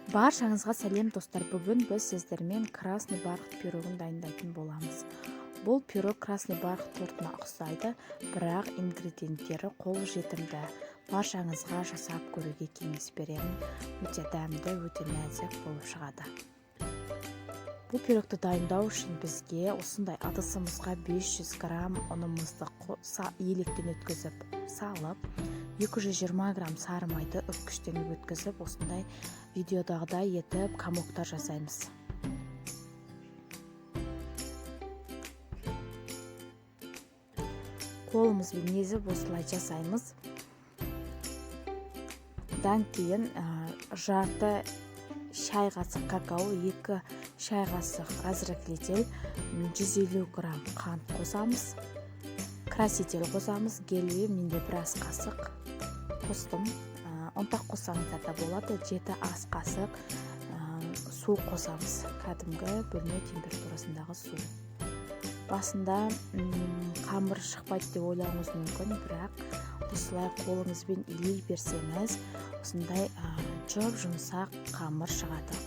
Баршаңызға сәлем достар. Бүгін біз сіздермен красный бархат пирогын дайындайтын боламыз. Бұл пирог красный бархат тортына ұқсайды, бірақ ингредиенттері қол жетімді. Баршаңызға жасап көруге кеңес беремін. Өте дәмді, өте нәзік болып шығады. Бұл пирогты дайындау үшін бізге осындай ыдысымызға 500 грамм ұнымызды електен өткізіп салып, 220 грамм сары майды үккіштен өткізіп, осындай видеодағыдай етіп комоктар жасаймыз. Қолымызбен езіп осылай жасаймыз. Дан кейін жарты шай қасық какао, 2 шай қасық разрыхлитель, 150 грамм қант қосамыз. Краситель қосамыз, гелий менде біраз қасық қостым. Ұнтақ қоссаңыздар да болады. 7 ас қасық су қосамыз. Кәдімгі бөлме температурасындағы су. Басында қамыр шықпайды деп ойлауыңыз мүмкін, бірақ осылай қолыңызбен илей берсеңіз, осындай жұмсақ қамыр шығады.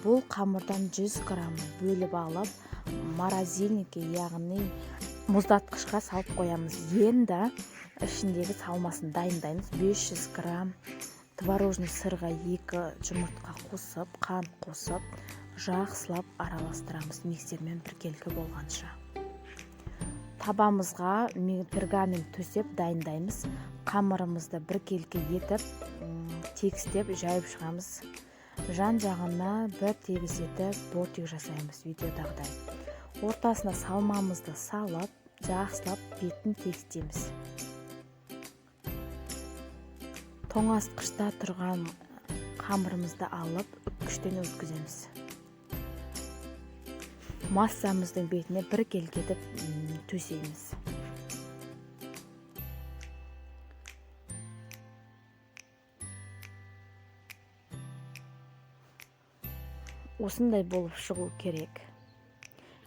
Бұл қамырдан 100 грамм бөліп алып, морозильникке, яғни мұздатқышқа салып қоямыз. Енді ішіндегі салмасын дайындаймыз. 500 грамм творожный сырға 2 жұмыртқа қосып, қант қосып, жақсылап араластырамыз миксермен біркелкі болғанша. Табамызға пергамент төсеп дайындаймыз. Қамырымызды біркелкі етіп, тегістеп жайып шығамыз. Жан жағына бір тегіс етіп бортик жасаймыз видеодағыдай. Ортасына салмамызды салып, жақсылап бетін тегістеміз. Тоңазытқышта тұрған қамырымызды алып, үккіштен өткіземіз. Массамыздың бетіне біркелкі етіп төсейміз. Осындай болып шығу керек.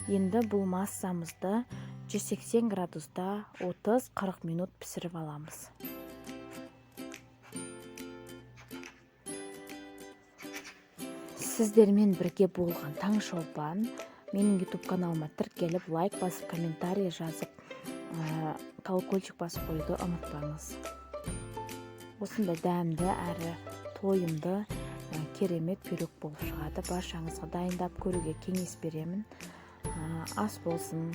Енді бұл массамызды 180 градуста 30-40 минут пісіріп аламыз. Сіздермен бірге болған Таңшолпан. Менің YouTube каналыма тіркеліп, лайк басып, комментарий жазып, колокольчик басып қоюды ұмытпаңыз. Осындай дәмді әрі тойымды керемет пирог болып шығады. Баршаңызға дайындап көруге кеңес беремін. Ас болсын.